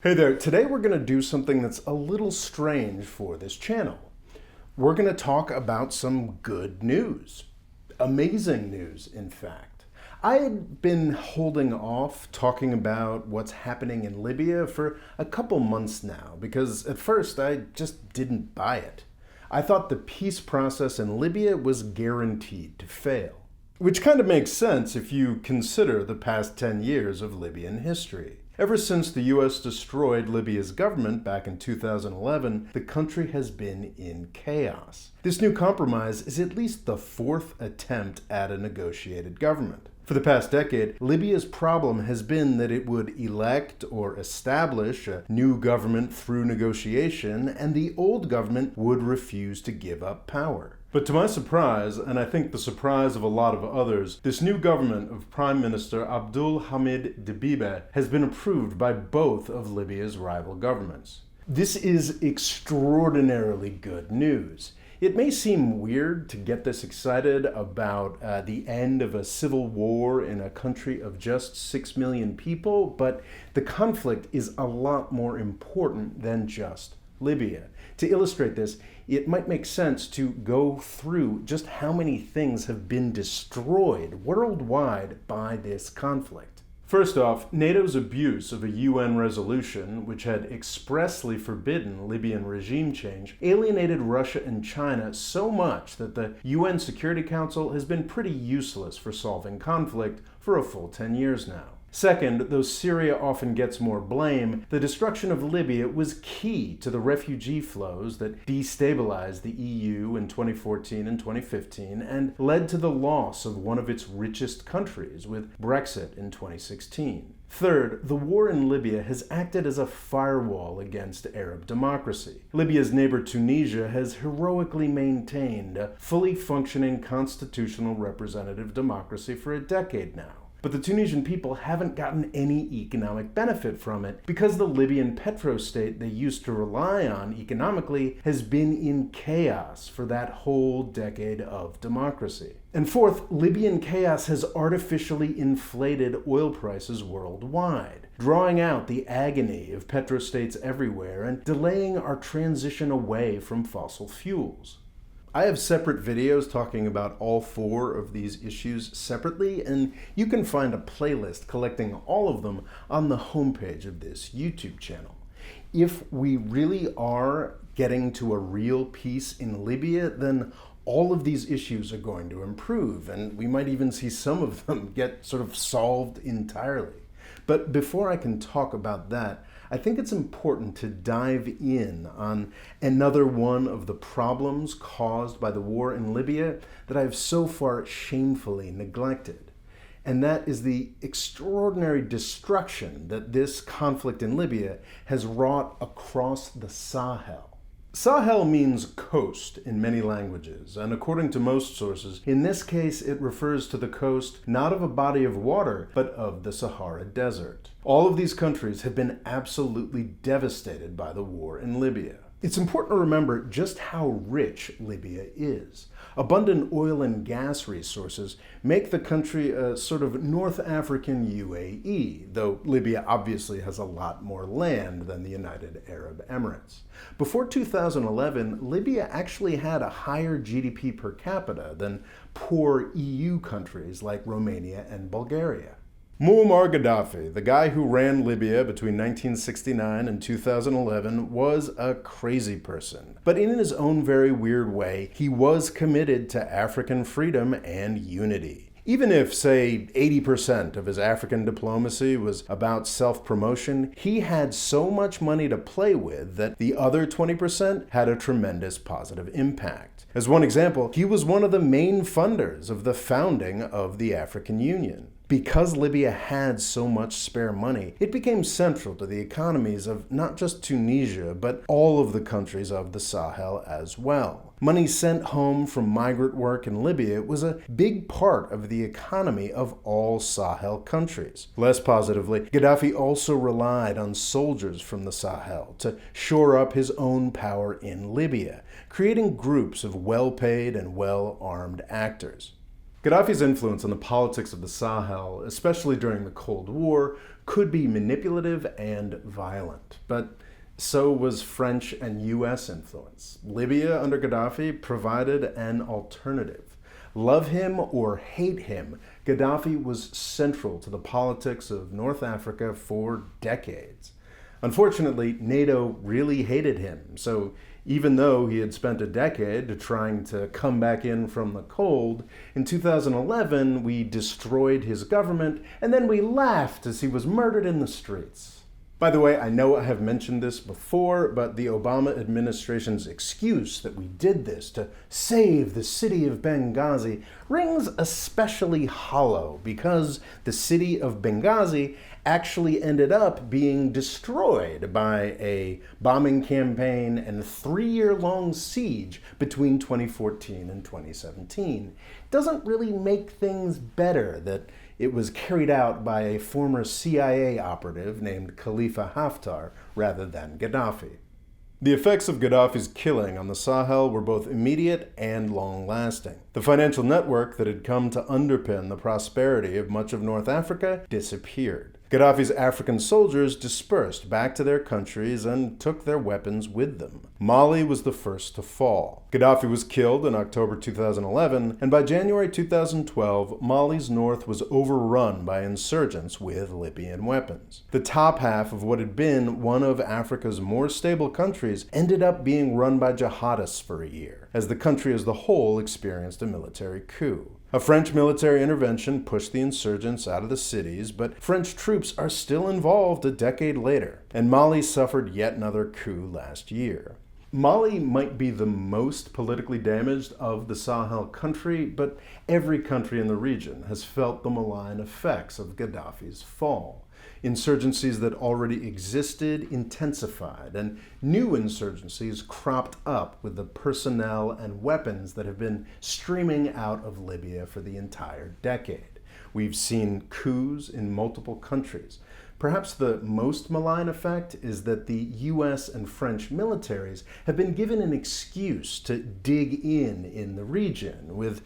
Hey there, today we're going to do something that's a little strange for this channel. We're going to talk about some good news. Amazing news, in fact. I had been holding off talking about what's happening in Libya for a couple months now because at first I just didn't buy it. I thought the peace process in Libya was guaranteed to fail. Which kind of makes sense if you consider the past 10 years of Libyan history. Ever since the US destroyed Libya's government back in 2011, the country has been in chaos. This new compromise is at least the fourth attempt at a negotiated government. For the past decade, Libya's problem has been that it would elect or establish a new government through negotiation, and the old government would refuse to give up power. But to my surprise, and I think the surprise of a lot of others, this new government of Prime Minister Abdul Hamid Dbeibeh has been approved by both of Libya's rival governments. This is extraordinarily good news. It may seem weird to get this excited about the end of a civil war in a country of just 6 million people, but the conflict is a lot more important than just Libya. To illustrate this, it might make sense to go through just how many things have been destroyed worldwide by this conflict. First off, NATO's abuse of a UN resolution, which had expressly forbidden Libyan regime change, alienated Russia and China so much that the UN Security Council has been pretty useless for solving conflict for a full 10 years now. Second, though Syria often gets more blame, the destruction of Libya was key to the refugee flows that destabilized the EU in 2014 and 2015 and led to the loss of one of its richest countries with Brexit in 2016. Third, the war in Libya has acted as a firewall against Arab democracy. Libya's neighbor Tunisia has heroically maintained a fully functioning constitutional representative democracy for a decade now. But the Tunisian people haven't gotten any economic benefit from it because the Libyan petrostate they used to rely on economically has been in chaos for that whole decade of democracy. And fourth, Libyan chaos has artificially inflated oil prices worldwide, drawing out the agony of petrostates everywhere and delaying our transition away from fossil fuels. I have separate videos talking about all four of these issues separately, and you can find a playlist collecting all of them on the homepage of this YouTube channel. If we really are getting to a real peace in Libya, then all of these issues are going to improve, and we might even see some of them get sort of solved entirely. But before I can talk about that, I think it's important to dive in on another one of the problems caused by the war in Libya that I've so far shamefully neglected. And that is the extraordinary destruction that this conflict in Libya has wrought across the Sahel. Sahel means coast in many languages, and according to most sources, in this case it refers to the coast not of a body of water, but of the Sahara Desert. All of these countries have been absolutely devastated by the war in Libya. It's important to remember just how rich Libya is. Abundant oil and gas resources make the country a sort of North African UAE, though Libya obviously has a lot more land than the United Arab Emirates. Before 2011, Libya actually had a higher GDP per capita than poor EU countries like Romania and Bulgaria. Muammar Gaddafi, the guy who ran Libya between 1969 and 2011, was a crazy person. But in his own very weird way, he was committed to African freedom and unity. Even if, say, 80% of his African diplomacy was about self-promotion, he had so much money to play with that the other 20% had a tremendous positive impact. As one example, he was one of the main funders of the founding of the African Union. Because Libya had so much spare money, it became central to the economies of not just Tunisia, but all of the countries of the Sahel as well. Money sent home from migrant work in Libya was a big part of the economy of all Sahel countries. Less positively, Gaddafi also relied on soldiers from the Sahel to shore up his own power in Libya, creating groups of well-paid and well-armed actors. Gaddafi's influence on the politics of the Sahel, especially during the Cold War, could be manipulative and violent. But so was French and US influence. Libya under Gaddafi provided an alternative. Love him or hate him, Gaddafi was central to the politics of North Africa for decades. Unfortunately, NATO really hated him, so even though he had spent a decade trying to come back in from the cold, in 2011 we destroyed his government and then we laughed as he was murdered in the streets. By the way, I know I have mentioned this before, but the Obama administration's excuse that we did this to save the city of Benghazi rings especially hollow because the city of Benghazi actually ended up being destroyed by a bombing campaign and 3-year-long siege between 2014 and 2017. It doesn't really make things better that it was carried out by a former CIA operative named Khalifa Haftar rather than Gaddafi. The effects of Gaddafi's killing on the Sahel were both immediate and long-lasting. The financial network that had come to underpin the prosperity of much of North Africa disappeared. Gaddafi's African soldiers dispersed back to their countries and took their weapons with them. Mali was the first to fall. Gaddafi was killed in October 2011, and by January 2012, Mali's north was overrun by insurgents with Libyan weapons. The top half of what had been one of Africa's more stable countries ended up being run by jihadists for a year, as the country as the whole experienced a military coup. A French military intervention pushed the insurgents out of the cities, but French troops are still involved a decade later, and Mali suffered yet another coup last year. Mali might be the most politically damaged of the Sahel country, but every country in the region has felt the malign effects of Gaddafi's fall. Insurgencies that already existed intensified, and new insurgencies cropped up with the personnel and weapons that have been streaming out of Libya for the entire decade. We've seen coups in multiple countries. Perhaps the most malign effect is that the US and French militaries have been given an excuse to dig in the region, with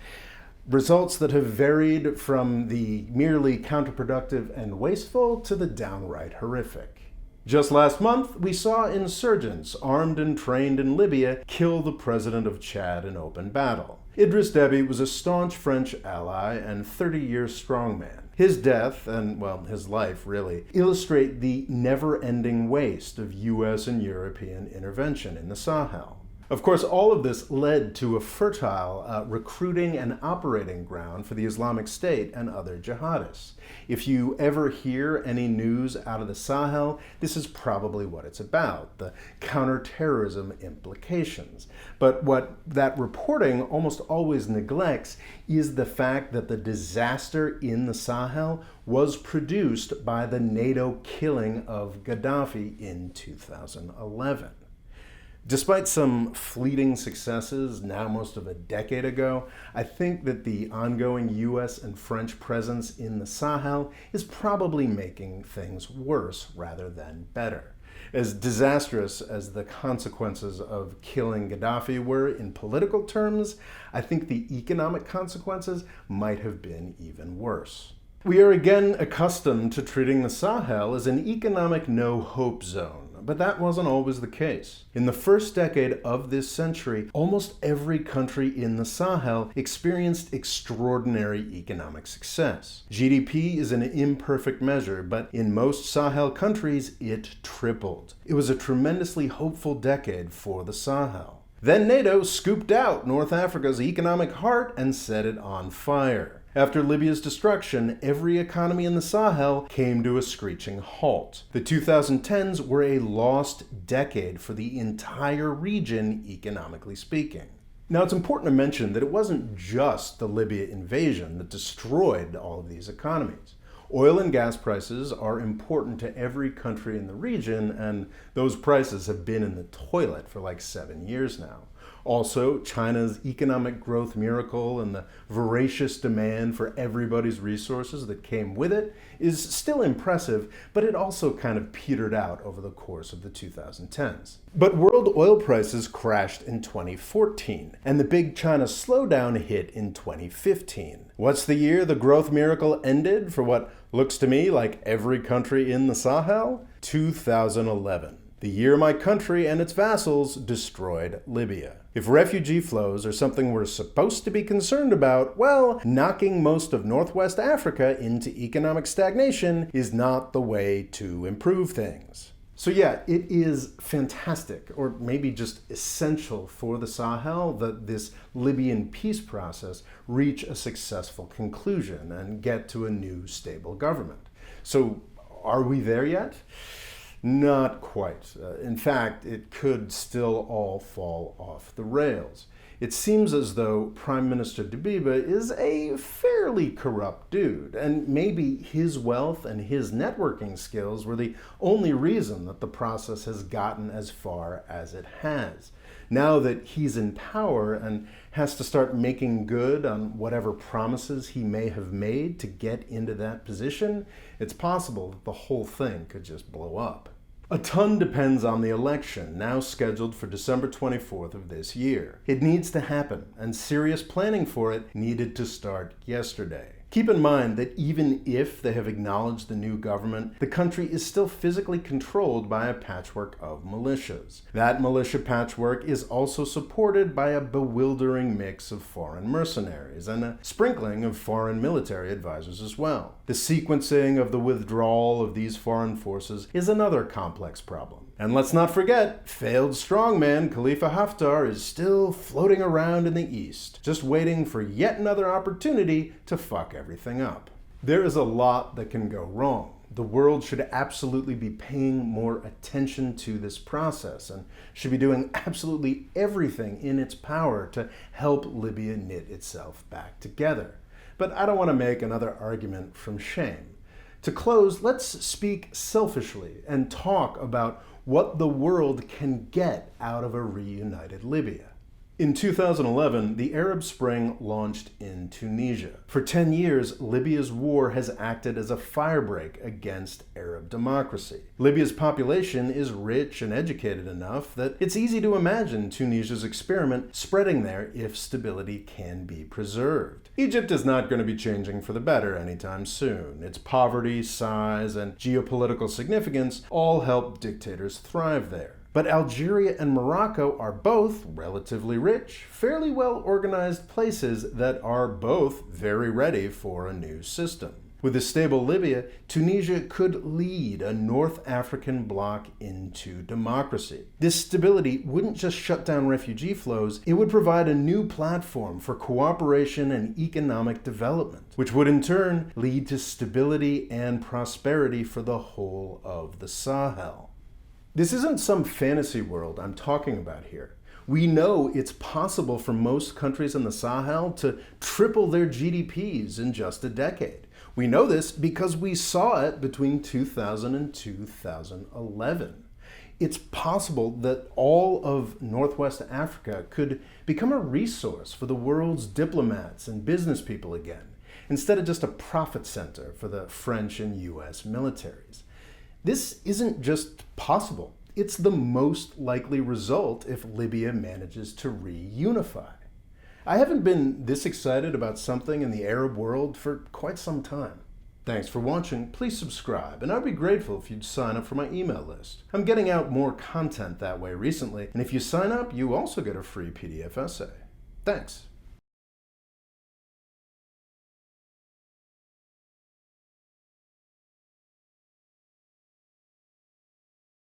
results that have varied from the merely counterproductive and wasteful to the downright horrific. Just last month, we saw insurgents armed and trained in Libya kill the president of Chad in open battle. Idriss Déby was a staunch French ally and 30-year strongman. His death, and well, his life really, illustrate the never-ending waste of US and European intervention in the Sahel. Of course, all of this led to a fertile recruiting and operating ground for the Islamic State and other jihadists. If you ever hear any news out of the Sahel, this is probably what it's about, the counterterrorism implications. But what that reporting almost always neglects is the fact that the disaster in the Sahel was produced by the NATO killing of Gaddafi in 2011. Despite some fleeting successes now most of a decade ago, I think that the ongoing US and French presence in the Sahel is probably making things worse rather than better. As disastrous as the consequences of killing Gaddafi were in political terms, I think the economic consequences might have been even worse. We are again accustomed to treating the Sahel as an economic no-hope zone, but that wasn't always the case. In the first decade of this century, almost every country in the Sahel experienced extraordinary economic success. GDP is an imperfect measure, but in most Sahel countries, it tripled. It was a tremendously hopeful decade for the Sahel. Then NATO scooped out North Africa's economic heart and set it on fire. After Libya's destruction, every economy in the Sahel came to a screeching halt. The 2010s were a lost decade for the entire region, economically speaking. Now, it's important to mention that it wasn't just the Libya invasion that destroyed all of these economies. Oil and gas prices are important to every country in the region, and those prices have been in the toilet for like 7 years now. Also, China's economic growth miracle and the voracious demand for everybody's resources that came with it is still impressive, but it also kind of petered out over the course of the 2010s. But world oil prices crashed in 2014, and the big China slowdown hit in 2015. What's the year the growth miracle ended for what looks to me like every country in the Sahel? 2011. The year my country and its vassals destroyed Libya. If refugee flows are something we're supposed to be concerned about, well, knocking most of Northwest Africa into economic stagnation is not the way to improve things. So yeah, it is fantastic, or maybe just essential for the Sahel that this Libyan peace process reach a successful conclusion and get to a new stable government. So are we there yet? Not quite. In fact, it could still all fall off the rails. It seems as though Prime Minister Dbeibah is a fairly corrupt dude, and maybe his wealth and his networking skills were the only reason that the process has gotten as far as it has. Now that he's in power and has to start making good on whatever promises he may have made to get into that position, it's possible that the whole thing could just blow up. A ton depends on the election, now scheduled for December 24th of this year. It needs to happen, and serious planning for it needed to start yesterday. Keep in mind that even if they have acknowledged the new government, the country is still physically controlled by a patchwork of militias. That militia patchwork is also supported by a bewildering mix of foreign mercenaries and a sprinkling of foreign military advisors as well. The sequencing of the withdrawal of these foreign forces is another complex problem. And let's not forget, failed strongman Khalifa Haftar is still floating around in the east, just waiting for yet another opportunity to fuck everything up. There is a lot that can go wrong. The world should absolutely be paying more attention to this process and should be doing absolutely everything in its power to help Libya knit itself back together. But I don't want to make another argument from shame. To close, let's speak selfishly and talk about what the world can get out of a reunited Libya. In 2011, the Arab Spring launched in Tunisia. For 10 years, Libya's war has acted as a firebreak against Arab democracy. Libya's population is rich and educated enough that it's easy to imagine Tunisia's experiment spreading there if stability can be preserved. Egypt is not going to be changing for the better anytime soon. Its poverty, size, and geopolitical significance all help dictators thrive there. But Algeria and Morocco are both relatively rich, fairly well-organized places that are both very ready for a new system. With a stable Libya, Tunisia could lead a North African bloc into democracy. This stability wouldn't just shut down refugee flows, it would provide a new platform for cooperation and economic development, which would in turn lead to stability and prosperity for the whole of the Sahel. This isn't some fantasy world I'm talking about here. We know it's possible for most countries in the Sahel to triple their GDPs in just a decade. We know this because we saw it between 2000 and 2011. It's possible that all of Northwest Africa could become a resource for the world's diplomats and business people again, instead of just a profit center for the French and US militaries. This isn't just possible, it's the most likely result if Libya manages to reunify. I haven't been this excited about something in the Arab world for quite some time. Thanks for watching, please subscribe, and I'd be grateful if you'd sign up for my email list. I'm getting out more content that way recently, and if you sign up, you also get a free PDF essay. Thanks.